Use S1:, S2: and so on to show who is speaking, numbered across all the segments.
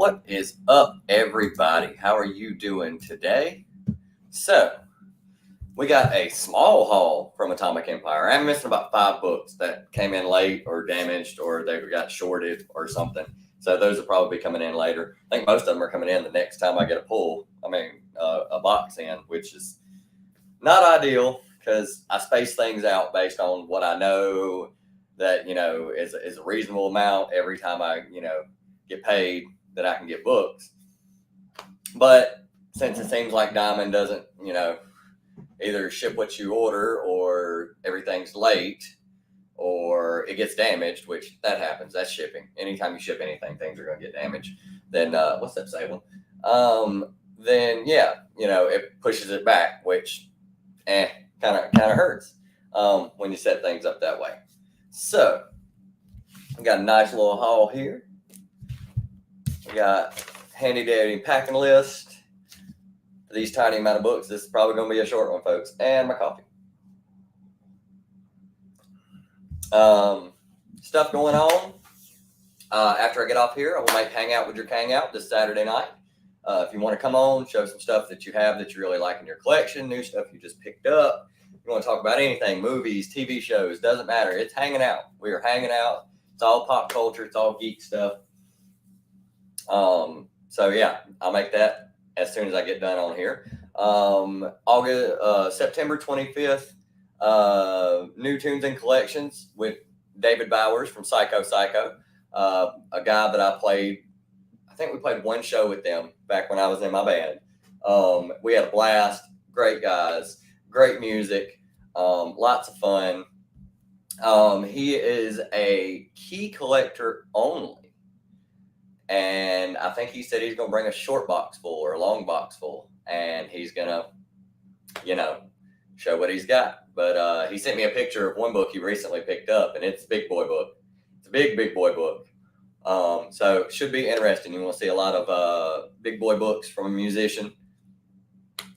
S1: What is up, everybody? How are you doing today? So, we got a small haul from Atomic Empire. I'm missing about 5 books that came in late or damaged or they got shorted or something. So those will probably be coming in later. I think most of them are coming in the next time I get a box in, which is not ideal because I space things out based on what I know that, is a reasonable amount every time I, get paid that I can get books. But since it seems like Diamond doesn't, either ship what you order or everything's late or it gets damaged, which that happens. That's shipping. Anytime you ship anything, things are going to get damaged. Then what's that saying? Then yeah, it pushes it back, which kind of hurts when you set things up that way. So we got a nice little haul here. We got handy dandy packing list for these tiny amount of books. This is probably going to be a short one, folks. And my coffee. Stuff going on. After I get off here, I will make Hang Out with Your Hangout this Saturday night. If you want to come on, show some stuff that you have that you really like in your collection, new stuff you just picked up. You want to talk about anything, movies, TV shows, doesn't matter. It's hanging out. We are hanging out. It's all pop culture. It's all geek stuff. So yeah, I'll make that as soon as I get done on here. September 25th, New Tunes and Collections with David Bowers from Psycho, a guy that I think we played one show with them back when I was in my band. We had a blast, great guys, great music, lots of fun. He is a key collector only. And I think he said he's going to bring a short box full or a long box full. And he's going to, show what he's got. But he sent me a picture of one book he recently picked up. And it's a big boy book. It's a big boy book. So it should be interesting. You want to see a lot of big boy books from a musician.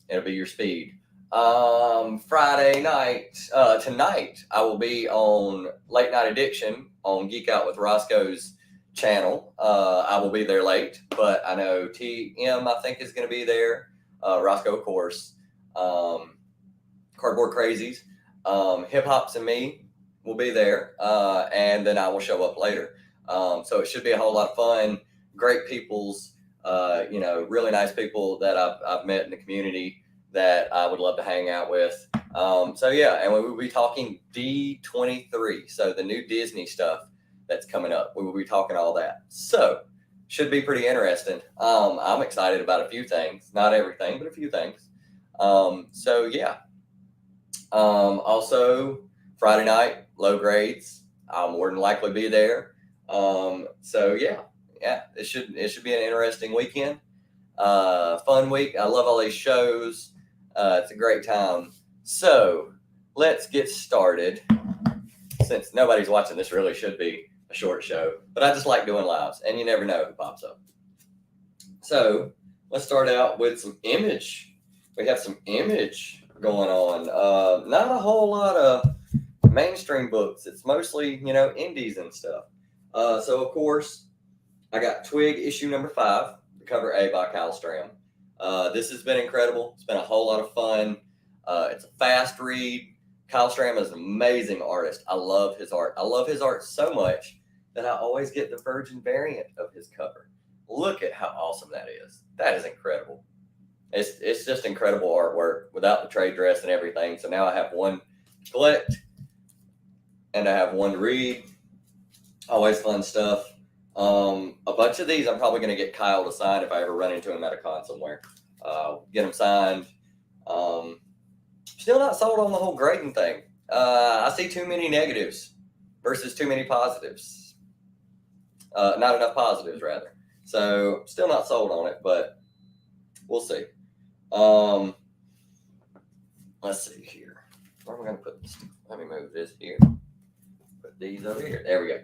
S1: It'll be your speed. Friday night, tonight, I will be on Late Night Addiction on Geek Out with Rosko's channel. I will be there late, but I know TM I think is going to be there. Rosko, of course. Cardboard Crazies. Hip Hops and Me will be there, and then I will show up later. So it should be a whole lot of fun. Great peoples, really nice people that I've met in the community that I would love to hang out with. So yeah, and we will be talking D23, so the new Disney stuff that's coming up. We will be talking all that. So should be pretty interesting. I'm excited about a few things, not everything, but a few things. So yeah. Also Friday night, Low Grades. I'll more than likely be there. So yeah, it should be an interesting weekend. Fun week. I love all these shows. It's a great time. So let's get started. Since nobody's watching, this really should be a short show, but I just like doing lives, and you never know who pops up. So let's start out with some Image. We have some Image going on. Not a whole lot of mainstream books. It's mostly, indies and stuff. So of course, I got Twig issue number 5, the cover A by Kyle Stram. This has been incredible. It's been a whole lot of fun. It's a fast read. Kyle Stram is an amazing artist. I love his art. I love his art so much that I always get the Virgin variant of his cover. Look at how awesome that is. That is incredible. It's just incredible artwork without the trade dress and everything. So now I have one to collect and I have one to read. Always fun stuff. A bunch of these I'm probably going to get Kyle to sign if I ever run into him at a con somewhere. Get them signed. Still not sold on the whole grading thing. I see too many negatives versus too many positives. Not enough positives, rather. So still not sold on it, but we'll see. Let's see here. Where am I going to put this? Let me move this here. Put these over here. There we go.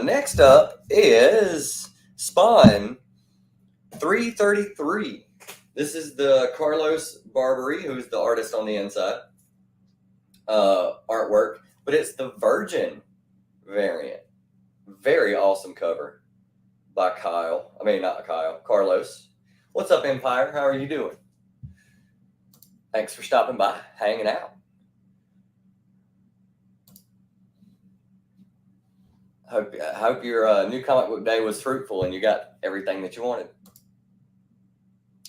S1: Next up is Spawn 333. This is the Carlos Barbary, who's the artist on the inside. Artwork, but it's the Virgin variant. Very awesome cover by Kyle. I mean, not Kyle, Carlos. What's up, Empire? How are you doing? Thanks for stopping by, hanging out. Hope your new comic book day was fruitful and you got everything that you wanted.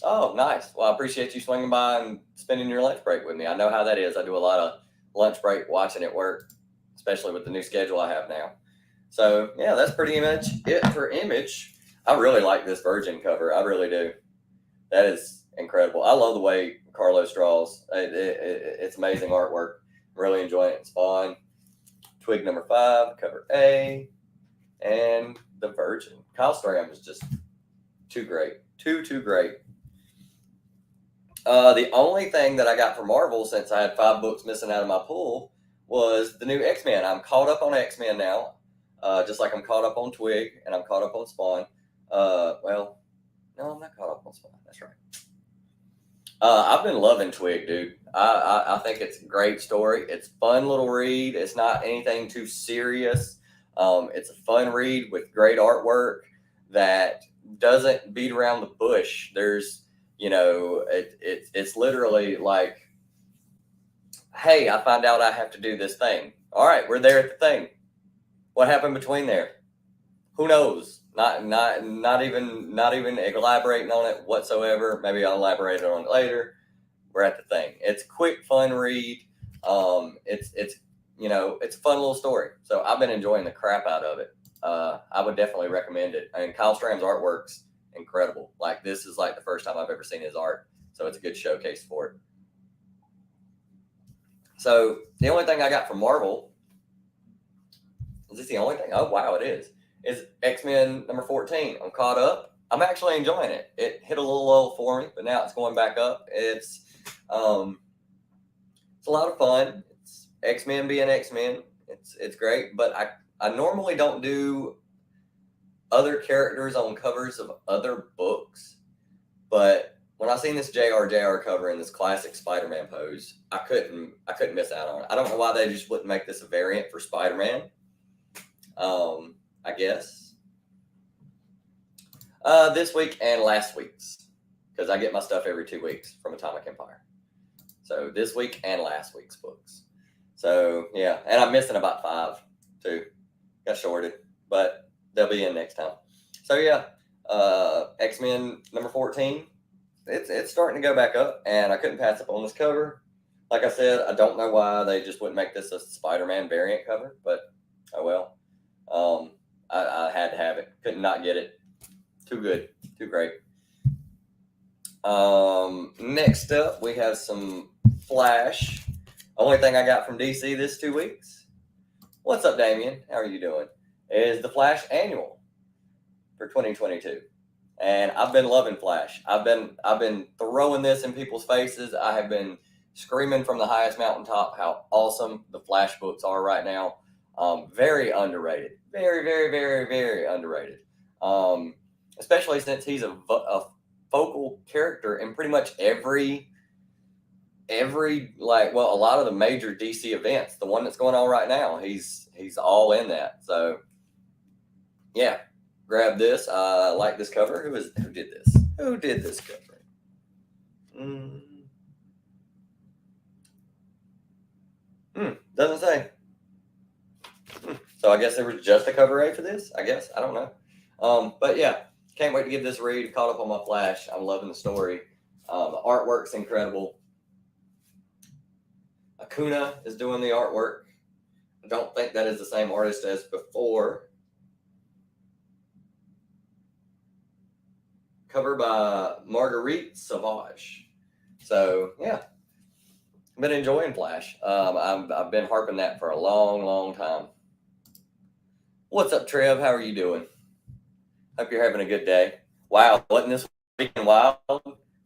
S1: Oh, nice. Well, I appreciate you swinging by and spending your lunch break with me. I know how that is. I do a lot of lunch break watching at work, especially with the new schedule I have now. So, yeah, that's pretty much it for Image. I really like this Virgin cover. I really do. That is incredible. I love the way Carlos draws. It's amazing artwork. I'm really enjoying it. It's fun. Twig number 5, cover A, and the Virgin. Kyle Stram is just too great. Too great. The only thing that I got from Marvel, since I had 5 books missing out of my pool, was the new X-Men. I'm caught up on X-Men now, just like I'm caught up on Twig and I'm caught up on Spawn. Well, no, I'm not caught up on Spawn. That's right. I've been loving Twig, dude. I think it's a great story. It's a fun little read. It's not anything too serious. It's a fun read with great artwork that doesn't beat around the bush. There's, it's literally like, hey, I find out I have to do this thing. All right, we're there at the thing. What happened between there? Who knows? Not even elaborating on it whatsoever. Maybe I'll elaborate on it later. We're at the thing. It's a quick, fun read. It's a fun little story. So I've been enjoying the crap out of it. I would definitely recommend it. And Kyle Stram's artwork's incredible. Like, this is like the first time I've ever seen his art. So it's a good showcase for it. So the only thing I got from Marvel, is this the only thing? Oh, wow, it is X-Men number 14. I'm caught up. I'm actually enjoying it. It hit a little low for me, but now it's going back up. It's a lot of fun. It's X-Men being X-Men. It's great, but I normally don't do other characters on covers of other books, but when I seen this JR cover in this classic Spider-Man pose, I couldn't miss out on it. I don't know why they just wouldn't make this a variant for Spider-Man. I guess this week and last week's, because I get my stuff every 2 weeks from Atomic Empire. So this week and last week's books. So yeah, and I'm missing about 5 too. Got shorted, but they'll be in next time. So yeah, X-Men number 14. It's starting to go back up, and I couldn't pass up on this cover. Like I said, I don't know why they just wouldn't make this a Spider-Man variant cover, but oh well. I had to have it. Couldn't not get it. Too good. Too great. Next up, we have some Flash. Only thing I got from DC this 2 weeks. What's up, Damien? How are you doing? Is the Flash annual for 2022. And I've been loving Flash. I've been throwing this in people's faces. I have been screaming from the highest mountaintop how awesome the Flash books are right now. Very underrated. Very, very, very, very underrated. Especially since he's a focal character in pretty much every a lot of the major DC events. The one that's going on right now, he's all in that. So yeah, grab this. I like this cover. Who did this? Who did this cover? Doesn't say. So I guess there was just a cover A for this. I guess, I don't know. But yeah, can't wait to give this read. Caught up on my Flash. I'm loving the story. The artwork's incredible. Acuna is doing the artwork. I don't think that is the same artist as before. Cover by Marguerite Sauvage. So yeah, I've been enjoying Flash. I've been harping that for a long, long time. What's up, Trev? How are you doing? Hope you're having a good day. Wow, wasn't this weekend wild?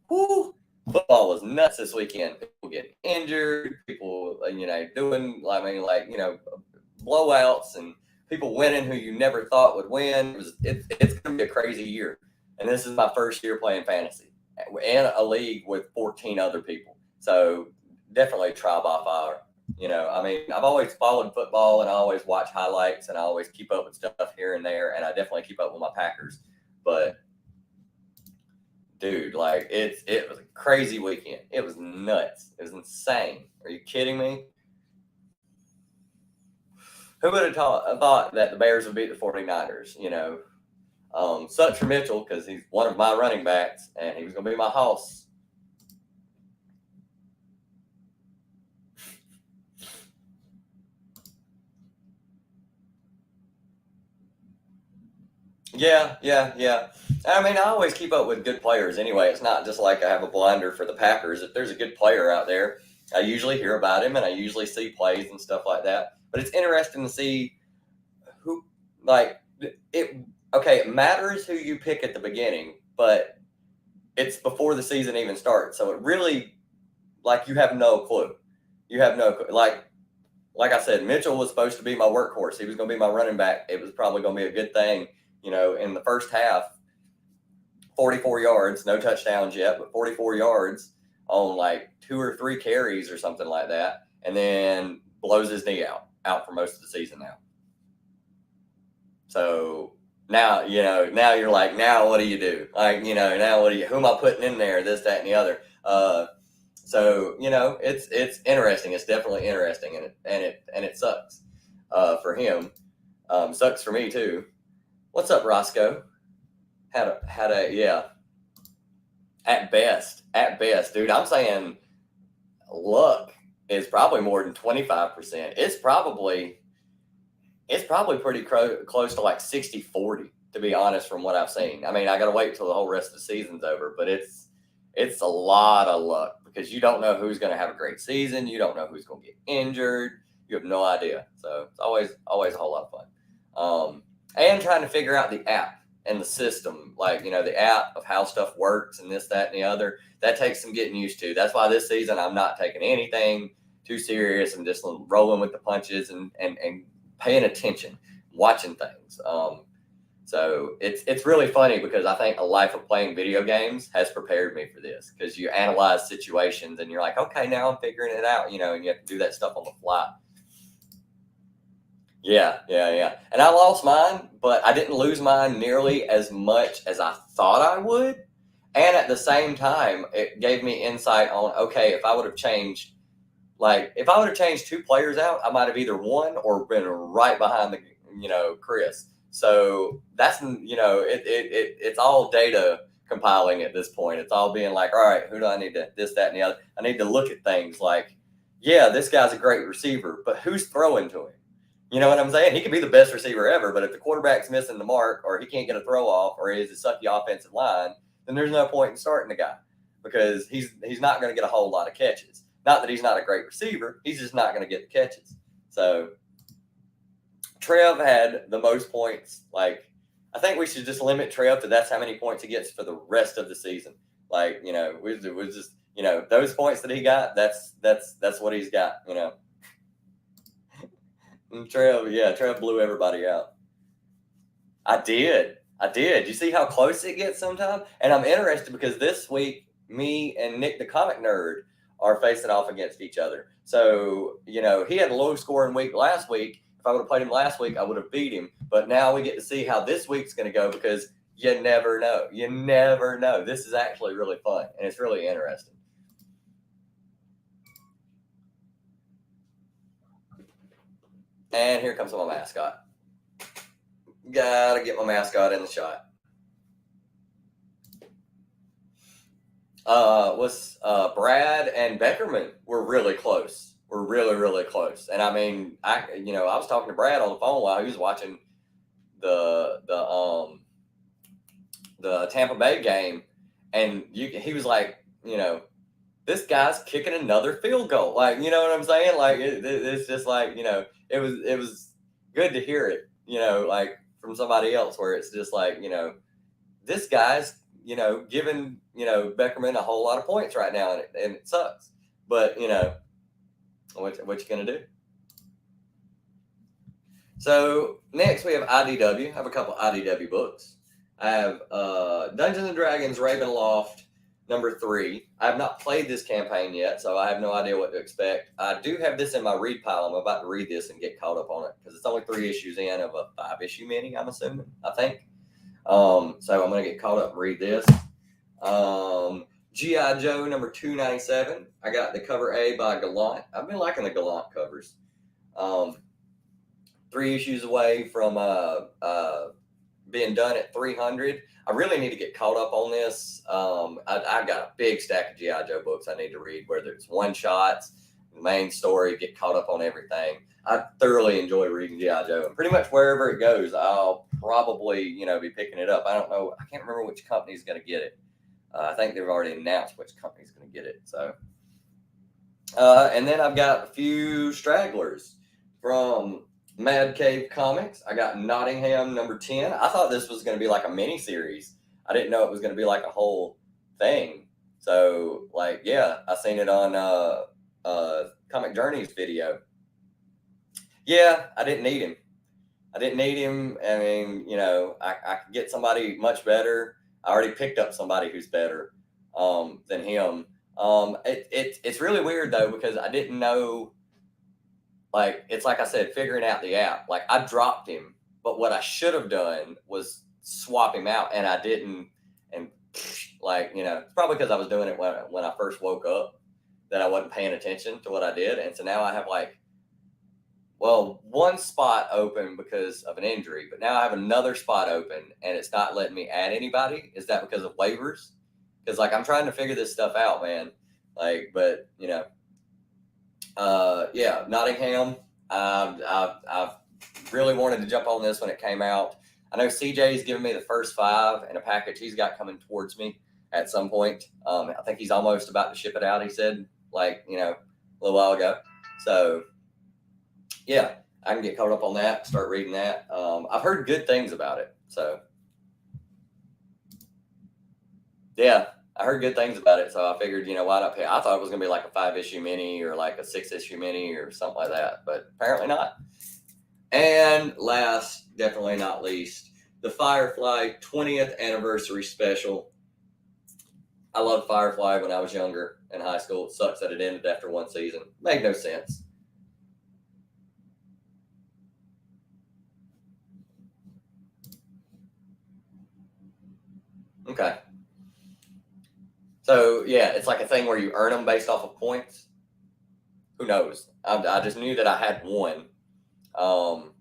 S1: Woo! Football was nuts this weekend. People getting injured, people, doing, blowouts, and people winning who you never thought would win. It's going to be a crazy year. And this is my first year playing fantasy in a league with 14 other people. So definitely trial by fire. I've always followed football, and I always watch highlights, and I always keep up with stuff here and there, and I definitely keep up with my Packers. But dude, like it was a crazy weekend. It was nuts. It was insane. Are you kidding me? Who would have thought that the Bears would beat the 49ers? Sucks for Mitchell because he's one of my running backs and he was going to be my house. Yeah. I mean, I always keep up with good players anyway. It's not just like I have a blinder for the Packers. If there's a good player out there, I usually hear about him and I usually see plays and stuff like that. But it's interesting to see who, like, it matters who you pick at the beginning, but it's before the season even starts. So it really, like, you have no clue. You have no clue. Like I said, Mitchell was supposed to be my workhorse. He was going to be my running back. It was probably going to be a good thing. In the first half, 44 yards, no touchdowns yet, but 44 yards on like 2 or 3 carries or something like that, and then blows his knee out for most of the season now. So now, now you're like, now what do you do? Like, now who am I putting in there? This, that, and the other. So it's interesting. It's definitely interesting, and it sucks for him. Sucks for me too. What's up, Rosko? Yeah. At best, dude. I'm saying luck is probably more than 25%. It's probably pretty close to like 60-40, to be honest, from what I've seen. I mean, I got to wait until the whole rest of the season's over, but it's a lot of luck because you don't know who's going to have a great season. You don't know who's going to get injured. You have no idea. So it's always a whole lot of fun. And trying to figure out the app and the system, like, the app of how stuff works and this, that, and the other. That takes some getting used to. That's why this season I'm not taking anything too serious. I'm just rolling with the punches and paying attention, watching things. So it's really funny because I think a life of playing video games has prepared me for this because you analyze situations and you're like, okay, now I'm figuring it out, and you have to do that stuff on the fly. Yeah. And I lost mine, but I didn't lose mine nearly as much as I thought I would. And at the same time, it gave me insight on, okay, if I would have changed 2 players out, I might have either won or been right behind Chris. So that's, it's all data compiling at this point. It's all being like, all right, who do I need to, this, that, and the other. I need to look at things like, yeah, this guy's a great receiver, but who's throwing to him? You know what I'm saying? He could be the best receiver ever, but if the quarterback's missing the mark or he can't get a throw off or he's a sucky offensive line, then there's no point in starting the guy because he's not going to get a whole lot of catches. Not that he's not a great receiver. He's just not going to get the catches. So Trev had the most points. Like, I think we should just limit Trev to that's how many points he gets for the rest of the season. Like, we just, those points that he got, that's what he's got, And Trev blew everybody out. I did. You see how close it gets sometimes? And I'm interested because this week, me and Nick the Comic Nerd are facing off against each other. So, he had a low scoring week last week. If I would have played him last week, I would have beat him. But now we get to see how this week's going to go because you never know. This is actually really fun, and it's really interesting. And here comes my mascot. Gotta get my mascot in the shot. Brad and Beckerman were really close. We're really, really close. And I mean, I was talking to Brad on the phone while he was watching the Tampa Bay game, and he was like, this guy's kicking another field goal. Like, you know what I'm saying? Like, it's just like, it was good to hear it, like from somebody else where it's just like, this guy's, giving, Beckerman a whole lot of points right now, and it sucks. But, what you going to do? So next we have IDW. I have a couple IDW books. I have Dungeons & Dragons Ravenloft #3. I have not played this campaign yet, so I have no idea what to expect. I do have this in my read pile. I'm about to read this and get caught up on it because it's only 3 issues in of a 5-issue mini, I'm assuming, I think. So I'm going to get caught up and read this. G.I. Joe number 297. I got the cover A by Gallant. I've been liking the Gallant covers. 3 issues away from being done at 300. I really need to get caught up on this. I got a big stack of G.I. Joe books I need to read, whether it's one-shots, main story, get caught up on everything. I thoroughly enjoy reading G.I. Joe, and pretty much wherever it goes, I'll probably, be picking it up. I don't know. I can't remember which company's going to get it. I think they've already announced which company's going to get it. So, and then I've got a few stragglers from Mad Cave Comics. I got Nottingham number 10. I thought this was going to be like a mini series. I didn't know it was going to be like a whole thing. So, I seen it on Comic Journey's video. Yeah, I didn't need him. I mean, I could get somebody much better. I already picked up somebody who's better than him. It's really weird though, because I didn't know. It's like I said, figuring out the app. I dropped him, but what I should have done was swap him out, and I didn't. And it's probably because I was doing it when I first woke up, that I wasn't paying attention to what I did, and so now I have one spot open because of an injury, but now I have another spot open, and it's not letting me add anybody. Is that because of waivers? Because I'm trying to figure this stuff out, man. Nottingham. I've really wanted to jump on this when it came out. I know CJ's giving me the first 5 in a package he's got coming towards me at some point. I think he's almost about to ship it out. He said, a little while ago. So, yeah, I can get caught up on that, start reading that. I've heard good things about it. So, yeah, I heard good things about it. So I figured, why not pay? I thought it was going to be like a 5-issue mini or like a 6-issue mini or something like that, but apparently not. And last, definitely not least, the Firefly 20th anniversary special. I loved Firefly when I was younger in high school. It sucks that it ended after 1 season. Made no sense. Okay. So, yeah, it's like a thing where you earn them based off of points. Who knows? I just knew that I had one. So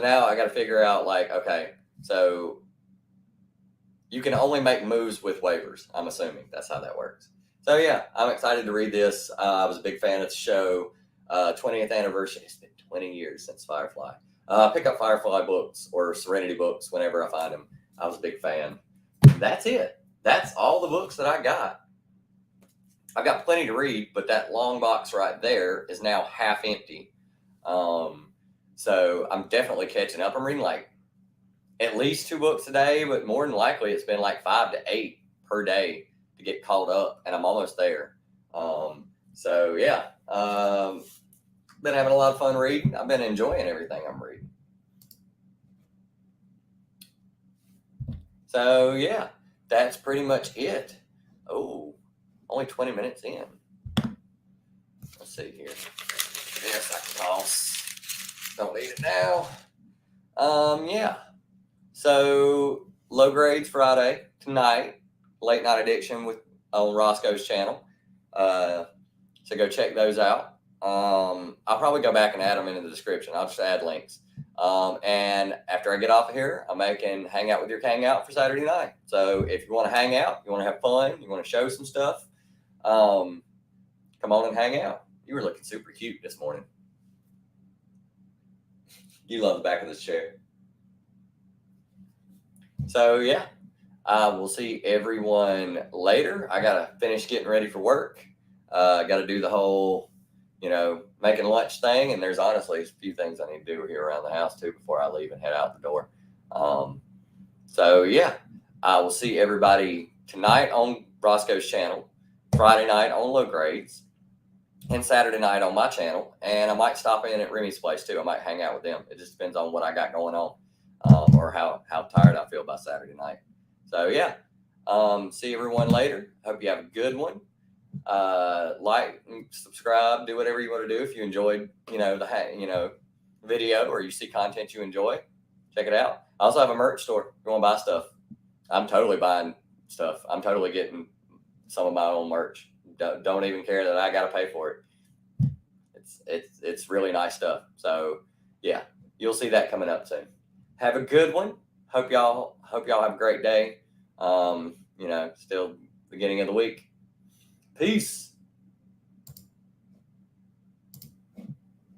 S1: now I got to figure out, okay, so you can only make moves with waivers. I'm assuming that's how that works. So, yeah, I'm excited to read this. I was a big fan of the show. 20th anniversary. It's been 20 years since Firefly. Pick up Firefly books or Serenity books whenever I find them. I was a big fan. That's it. That's all the books that I got. I've got plenty to read, but that long box right there is now half empty. So I'm definitely catching up. I'm reading at least 2 books a day, but more than likely it's been 5 to 8 per day to get caught up, and I'm almost there. So yeah, been having a lot of fun reading. I've been enjoying everything I'm reading. So yeah, that's pretty much it. Oh, only 20 minutes in. Let's see here. Yes, I can toss. Don't need it now. Yeah. So low grades Friday tonight. Late Night Addiction on Rosko's channel. So go check those out. I'll probably go back and add them into the description. I'll just add links. And after I get off of here, I'm making Hangout with Your Hangout for Saturday night. So if you want to hang out, you want to have fun, you want to show some stuff, come on and hang out. You were looking super cute this morning. You love the back of this chair. So yeah, we'll see everyone later. I got to finish getting ready for work. I got to do the whole, making lunch thing. And there's honestly a few things I need to do here around the house too before I leave and head out the door. So yeah, I will see everybody tonight on Rosko's channel, Friday night on Low Grades, and Saturday night on my channel. And I might stop in at Remy's place too. I might hang out with them. It just depends on what I got going on, or how tired I feel by Saturday night. So yeah, see everyone later. Hope you have a good one. Like, subscribe, do whatever you want to do. If you enjoyed, the video, or you see content you enjoy, check it out. I also have a merch store if you want to buy stuff. I'm totally buying stuff. I'm totally getting some of my own merch. Don't even care that I got to pay for it. It's really nice stuff. So yeah, you'll see that coming up soon. Have a good one. Hope y'all have a great day. Still beginning of the week. Peace.